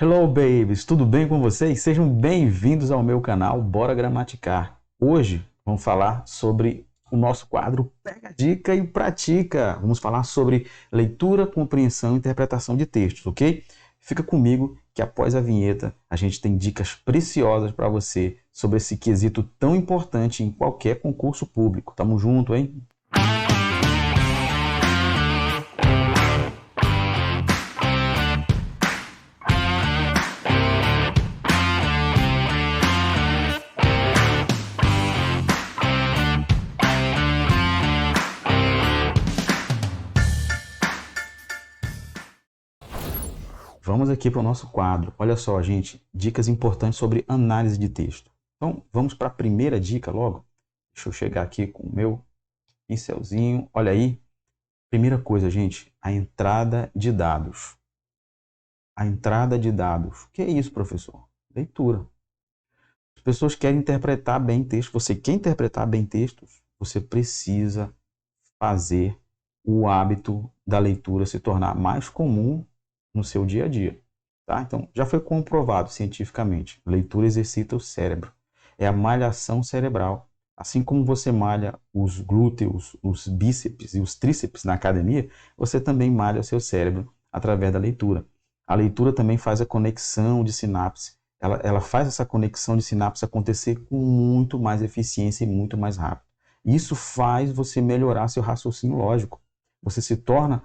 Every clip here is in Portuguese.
Hello, babies! Tudo bem com vocês? Sejam bem-vindos ao meu canal Bora Gramaticar. Hoje vamos falar sobre o nosso quadro Pega a Dica e Pratica. Vamos falar sobre leitura, compreensão e interpretação de textos, ok? Fica comigo que após a vinheta a gente tem dicas preciosas para você sobre esse quesito tão importante em qualquer concurso público. Tamo junto, hein? Vamos aqui para o nosso quadro. Olha só, gente, dicas importantes sobre análise de texto. Então, vamos para a primeira dica logo. Deixa eu chegar aqui com o meu pincelzinho. Olha aí. Primeira coisa, gente, a entrada de dados. A entrada de dados. O que é isso, professor? Leitura. As pessoas querem interpretar bem texto. Você quer interpretar bem textos? Você precisa fazer o hábito da leitura se tornar mais comum no seu dia a dia. Tá? Então, já foi comprovado cientificamente. Leitura exercita o cérebro. É a malhação cerebral. Assim como você malha os glúteos, os bíceps e os tríceps na academia, você também malha o seu cérebro através da leitura. A leitura também faz a conexão de sinapse. Ela faz essa conexão de sinapse acontecer com muito mais eficiência e muito mais rápido. Isso faz você melhorar seu raciocínio lógico. Você se torna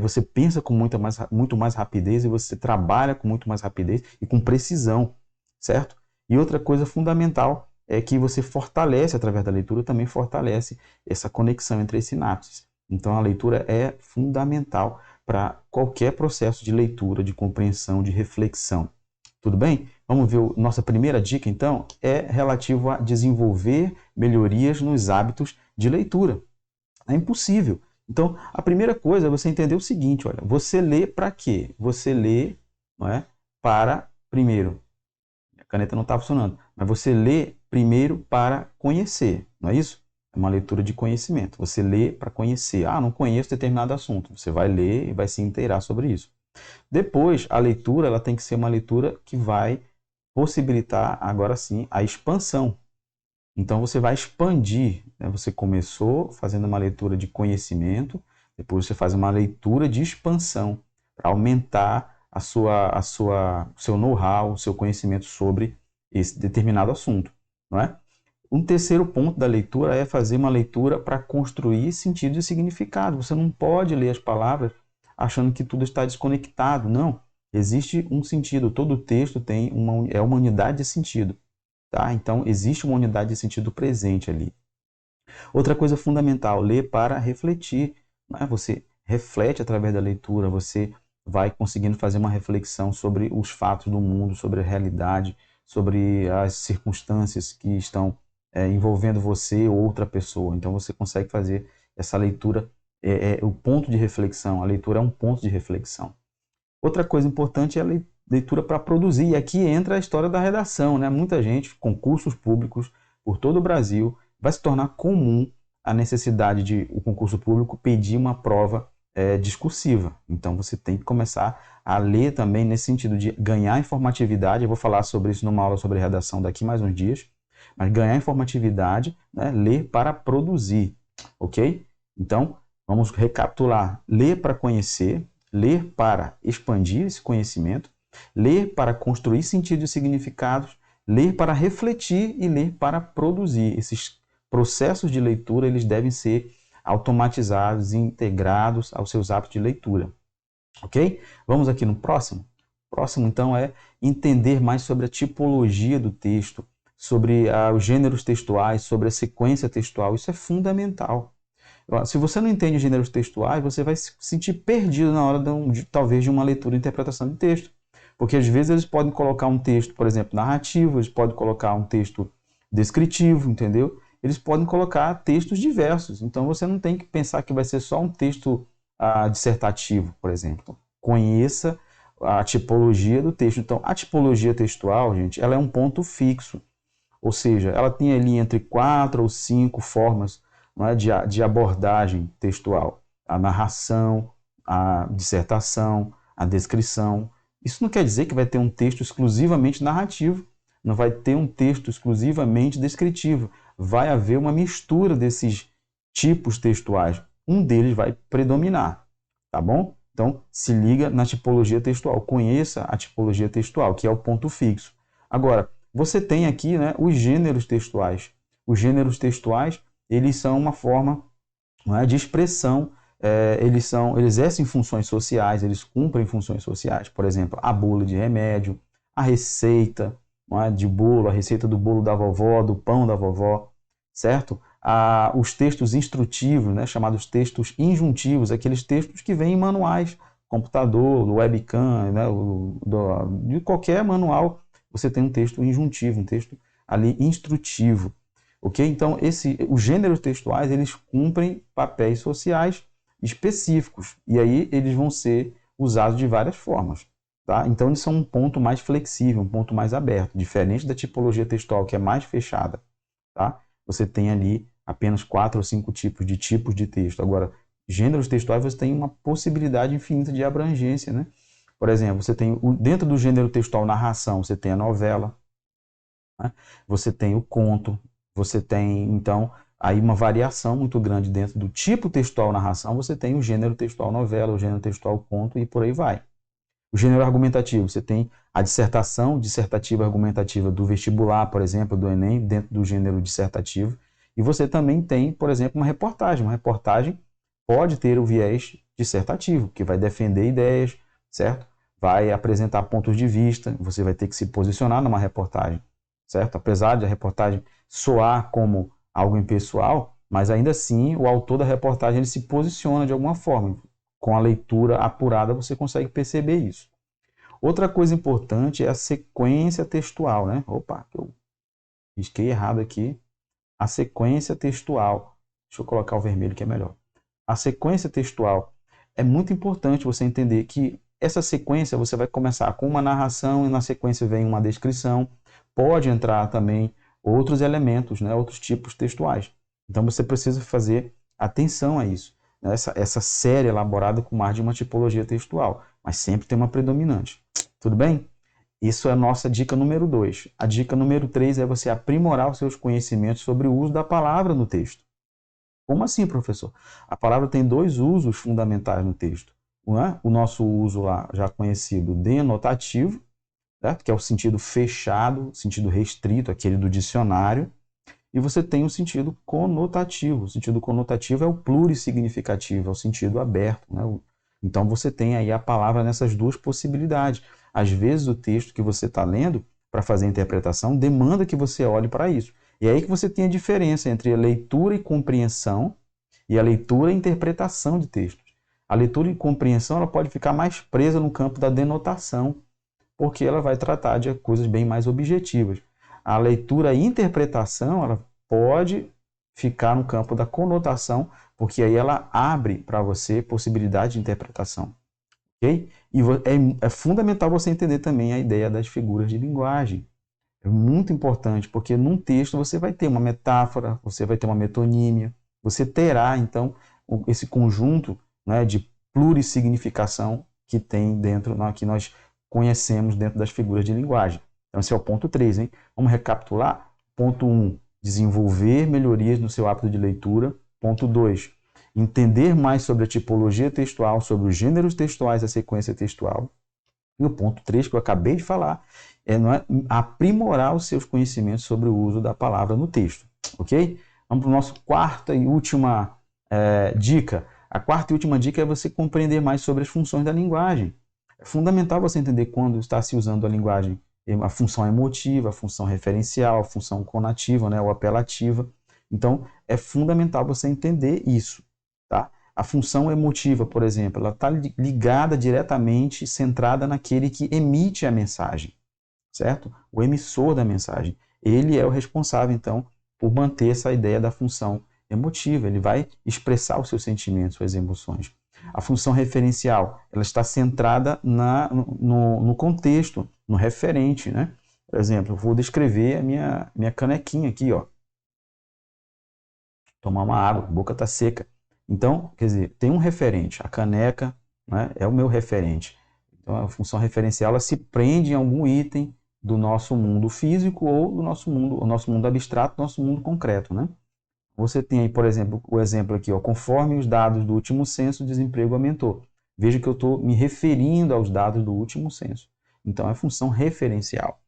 você pensa com muito mais rapidez e você trabalha com muito mais rapidez e com precisão, certo? E outra coisa fundamental é que você fortalece, através da leitura, também fortalece essa conexão entre as sinapses. Então, a leitura é fundamental para qualquer processo de leitura, de compreensão, de reflexão. Tudo bem? Vamos ver nossa primeira dica, então, é relativo a desenvolver melhorias nos hábitos de leitura. É impossível. Então, a primeira coisa é você entender o seguinte, olha, você lê para quê? Você lê, não é, para, primeiro, a caneta não está funcionando, mas você lê primeiro para conhecer, não é isso? É uma leitura de conhecimento. Você lê para conhecer. Ah, não conheço determinado assunto. Você vai ler e vai se inteirar sobre isso. Depois, a leitura ela tem que ser uma leitura que vai possibilitar, agora sim, a expansão. Então você vai expandir, né? Você começou fazendo uma leitura de conhecimento, depois você faz uma leitura de expansão para aumentar o seu know-how, o seu conhecimento sobre esse determinado assunto, não é? Um terceiro ponto da leitura é fazer uma leitura para construir sentido e significado. Você não pode ler as palavras achando que tudo está desconectado. Não. Existe um sentido. Todo texto tem uma unidade de sentido. Tá? Então, existe uma unidade de sentido presente ali. Outra coisa fundamental, ler para refletir. Né? Você reflete através da leitura, você vai conseguindo fazer uma reflexão sobre os fatos do mundo, sobre a realidade, sobre as circunstâncias que estão envolvendo você ou outra pessoa. Então, você consegue fazer essa leitura, o ponto de reflexão. A leitura é um ponto de reflexão. Outra coisa importante é a leitura para produzir. E aqui entra a história da redação. Né? Muita gente, concursos públicos por todo o Brasil, vai se tornar comum a necessidade de o concurso público pedir uma prova discursiva. Então você tem que começar a ler também nesse sentido de ganhar informatividade. Eu vou falar sobre isso numa aula sobre redação daqui mais uns dias. Mas ganhar informatividade, né? Ler para produzir. Ok? Então, vamos recapitular. Ler para conhecer, ler para expandir esse conhecimento, ler para construir sentidos e significados, ler para refletir e ler para produzir. Esses processos de leitura eles devem ser automatizados e integrados aos seus hábitos de leitura. Ok? Vamos aqui no próximo. O próximo, então, é entender mais sobre a tipologia do texto, sobre os gêneros textuais, sobre a sequência textual. Isso é fundamental. Se você não entende gêneros textuais, você vai se sentir perdido na hora talvez de uma leitura e interpretação de texto. Porque às vezes eles podem colocar um texto, por exemplo, narrativo, eles podem colocar um texto descritivo, entendeu? Eles podem colocar textos diversos. Então você não tem que pensar que vai ser só um texto dissertativo, por exemplo. Conheça a tipologia do texto. Então, a tipologia textual, gente, ela é um ponto fixo. Ou seja, ela tem ali entre 4 ou 5 formas, não é, de abordagem textual. A narração, a dissertação, a descrição. Isso não quer dizer que vai ter um texto exclusivamente narrativo, não vai ter um texto exclusivamente descritivo. Vai haver uma mistura desses tipos textuais. Um deles vai predominar, tá bom? Então, se liga na tipologia textual, conheça a tipologia textual, que é o ponto fixo. Agora, você tem aqui, né, os gêneros textuais. Os gêneros textuais, eles são uma forma, né, de expressão, eles exercem funções sociais, eles cumprem funções sociais. Por exemplo, a bula de remédio, a receita, não é, de bolo, a receita do bolo da vovó, do pão da vovó, certo? Os textos instrutivos, né, chamados textos injuntivos, aqueles textos que vêm em manuais, computador, do webcam, né, de qualquer manual, você tem um texto injuntivo, um texto ali instrutivo. Ok? Então, os gêneros textuais, eles cumprem papéis sociais específicos, e aí eles vão ser usados de várias formas. Tá? Então, eles são um ponto mais flexível, um ponto mais aberto, diferente da tipologia textual, que é mais fechada. Tá? Você tem ali apenas 4 ou 5 tipos de texto. Agora, gêneros textuais, você tem uma possibilidade infinita de abrangência. Né? Por exemplo, você tem dentro do gênero textual narração, você tem a novela, né? Você tem o conto, você tem, então, aí uma variação muito grande dentro do tipo textual narração, você tem o gênero textual novela, o gênero textual conto e por aí vai. O gênero argumentativo, você tem a dissertação dissertativa argumentativa do vestibular, por exemplo, do Enem, dentro do gênero dissertativo. E você também tem, por exemplo, uma reportagem. Uma reportagem pode ter o viés dissertativo, que vai defender ideias, certo? Vai apresentar pontos de vista, você vai ter que se posicionar numa reportagem, certo? Apesar de a reportagem soar como algo impessoal, mas ainda assim o autor da reportagem ele se posiciona de alguma forma. Com a leitura apurada você consegue perceber isso. Outra coisa importante é a sequência textual, né? Opa, eu risquei errado aqui. A sequência textual. Deixa eu colocar o vermelho que é melhor. A sequência textual é muito importante você entender que essa sequência você vai começar com uma narração e na sequência vem uma descrição. Pode entrar também outros elementos, né? Outros tipos textuais. Então você precisa fazer atenção a isso. Essa série elaborada com mais de uma tipologia textual, mas sempre tem uma predominante. Tudo bem? Isso é a nossa dica número 2. A dica número 3 é você aprimorar os seus conhecimentos sobre o uso da palavra no texto. Como assim, professor? A palavra tem 2 usos fundamentais no texto. O nosso uso lá, já conhecido, denotativo, certo? Que é o sentido fechado, sentido restrito, aquele do dicionário. E você tem o sentido conotativo. O sentido conotativo é o plurissignificativo, é o sentido aberto, né? Então você tem aí a palavra nessas 2 possibilidades. Às vezes o texto que você está lendo, para fazer a interpretação, demanda que você olhe para isso. E é aí que você tem a diferença entre a leitura e compreensão e a leitura e interpretação de textos. A leitura e compreensão ela pode ficar mais presa no campo da denotação, porque ela vai tratar de coisas bem mais objetivas. A leitura e interpretação ela pode ficar no campo da conotação, porque aí ela abre para você possibilidade de interpretação. Okay? E é fundamental você entender também a ideia das figuras de linguagem. É muito importante, porque num texto você vai ter uma metáfora, você vai ter uma metonímia, você terá, então, esse conjunto, né, de plurissignificação que tem dentro, que nós conhecemos dentro das figuras de linguagem. Então, esse é o ponto 3, hein? Vamos recapitular? Ponto 1, desenvolver melhorias no seu hábito de leitura. Ponto 2, entender mais sobre a tipologia textual, sobre os gêneros textuais, a sequência textual. E o ponto 3, que eu acabei de falar, é aprimorar os seus conhecimentos sobre o uso da palavra no texto. Ok? Vamos para a nossa quarta e última dica. A quarta e última dica é você compreender mais sobre as funções da linguagem. É fundamental você entender quando está se usando a linguagem, a função emotiva, a função referencial, a função conativa, né, ou apelativa. Então, é fundamental você entender isso. Tá? A função emotiva, por exemplo, ela está ligada diretamente, centrada naquele que emite a mensagem, certo? O emissor da mensagem. Ele é o responsável, então, por manter essa ideia da função emotiva. Ele vai expressar os seus sentimentos, suas emoções. A função referencial, ela está centrada no contexto, no referente, né? Por exemplo, eu vou descrever a minha canequinha aqui, ó. Tomar uma água, a boca está seca. Então, quer dizer, tem um referente, a caneca, né, é o meu referente. Então, a função referencial ela se prende em algum item do nosso mundo físico ou do nosso mundo abstrato, nosso mundo concreto, né? Você tem aí, por exemplo, o exemplo aqui, ó, conforme os dados do último censo, o desemprego aumentou. Veja que eu estou me referindo aos dados do último censo. Então, é função referencial.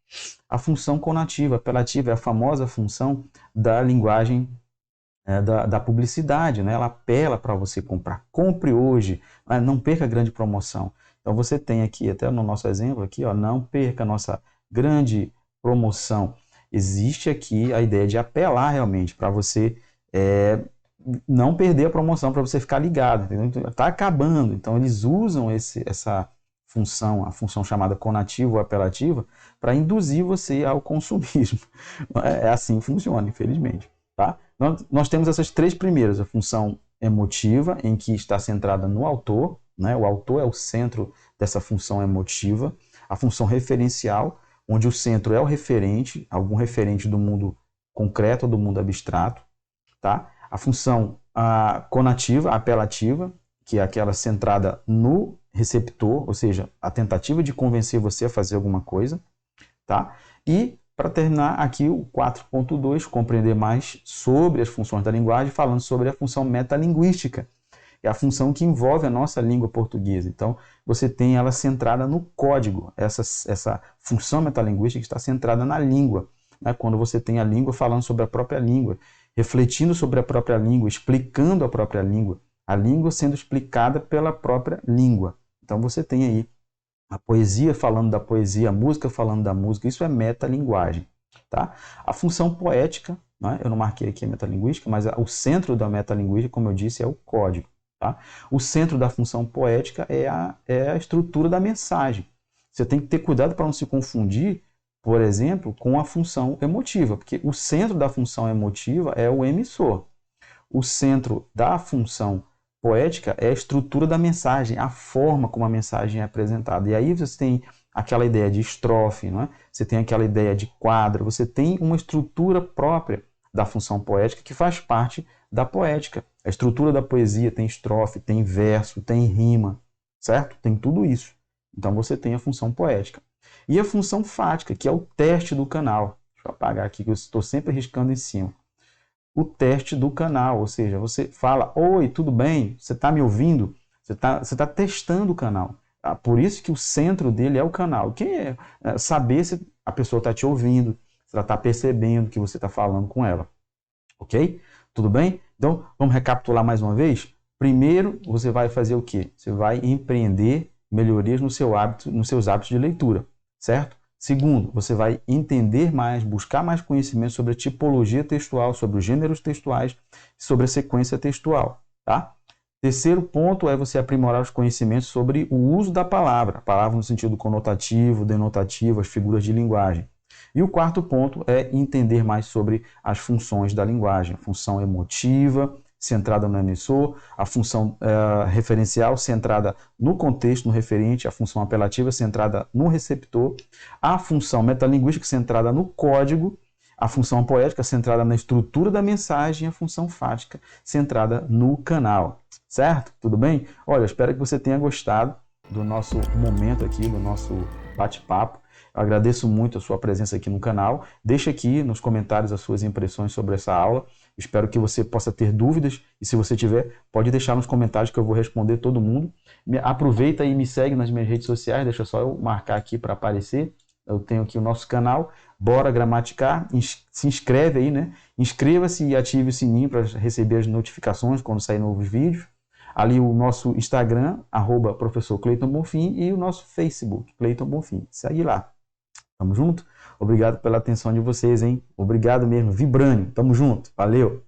A função conativa, apelativa, é a famosa função da linguagem da publicidade, né? Ela apela para você comprar. Compre hoje, não perca a grande promoção. Então, você tem aqui, até no nosso exemplo aqui, ó, não perca a nossa grande promoção. Existe aqui a ideia de apelar realmente para você não perder a promoção, para você ficar ligado. Está acabando. Então, eles usam essa função, a função chamada conativa ou apelativa, para induzir você ao consumismo. É assim que funciona, infelizmente. Tá? Nós temos essas três primeiras, a função emotiva, em que está centrada no autor, né? O autor é o centro dessa função emotiva, a função referencial, onde o centro é o referente, algum referente do mundo concreto ou do mundo abstrato, tá? A função conativa, apelativa, que é aquela centrada no receptor, ou seja, a tentativa de convencer você a fazer alguma coisa, tá? E para terminar aqui o 4.2, compreender mais sobre as funções da linguagem, falando sobre a função metalinguística, é a função que envolve a nossa língua portuguesa. Então, você tem ela centrada no código, essa função metalinguística está centrada na língua, né? Quando você tem a língua falando sobre a própria língua, refletindo sobre a própria língua, explicando a própria língua, a língua sendo explicada pela própria língua. Então, você tem aí a poesia falando da poesia, a música falando da música, isso é metalinguagem. Tá? A função poética, né? Eu não marquei aqui a metalinguística, mas o centro da metalinguística, como eu disse, é o código. Tá? O centro da função poética é a estrutura da mensagem. Você tem que ter cuidado para não se confundir, por exemplo, com a função emotiva, porque o centro da função emotiva é o emissor. O centro da função poética é a estrutura da mensagem, a forma como a mensagem é apresentada. E aí você tem aquela ideia de estrofe, não é? Você tem aquela ideia de quadro, você tem uma estrutura própria da função poética que faz parte da poética. A estrutura da poesia tem estrofe, tem verso, tem rima, certo? Tem tudo isso. Então você tem a função poética. E a função fática, que é o teste do canal. Deixa eu apagar aqui que eu estou sempre riscando em cima. O teste do canal, ou seja, você fala, oi, tudo bem? Você está me ouvindo? Você tá testando o canal. Por isso que o centro dele é o canal. Que é saber se a pessoa está te ouvindo, se ela está percebendo que você está falando com ela. Ok? Tudo bem? Então, vamos recapitular mais uma vez? Primeiro, você vai fazer o quê? Você vai empreender melhorias nos seus hábitos de leitura, certo? Segundo, você vai entender mais, buscar mais conhecimento sobre a tipologia textual, sobre os gêneros textuais, sobre a sequência textual, tá? Terceiro ponto é você aprimorar os conhecimentos sobre o uso da palavra, a palavra no sentido conotativo, denotativo, as figuras de linguagem. E o quarto ponto é entender mais sobre as funções da linguagem, a função emotiva, centrada no emissor, a função referencial centrada no contexto, no referente, a função apelativa centrada no receptor, a função metalinguística centrada no código, a função poética centrada na estrutura da mensagem e a função fática centrada no canal. Certo? Tudo bem? Olha, espero que você tenha gostado do nosso momento aqui, do nosso bate-papo. Eu agradeço muito a sua presença aqui no canal. Deixe aqui nos comentários as suas impressões sobre essa aula. Espero que você possa ter dúvidas e se você tiver, pode deixar nos comentários que eu vou responder todo mundo. Aproveita e me segue nas minhas redes sociais, deixa só eu marcar aqui para aparecer. Eu tenho aqui o nosso canal, Bora Gramaticar. Se inscreve aí, né? Inscreva-se e ative o sininho para receber as notificações quando sair novos vídeos. Ali o nosso Instagram, @professor Cleiton Bonfim, e o nosso Facebook, Cleiton Bonfim. Segue lá. Tamo junto? Obrigado pela atenção de vocês, hein? Obrigado mesmo. Vibrânio. Tamo junto. Valeu!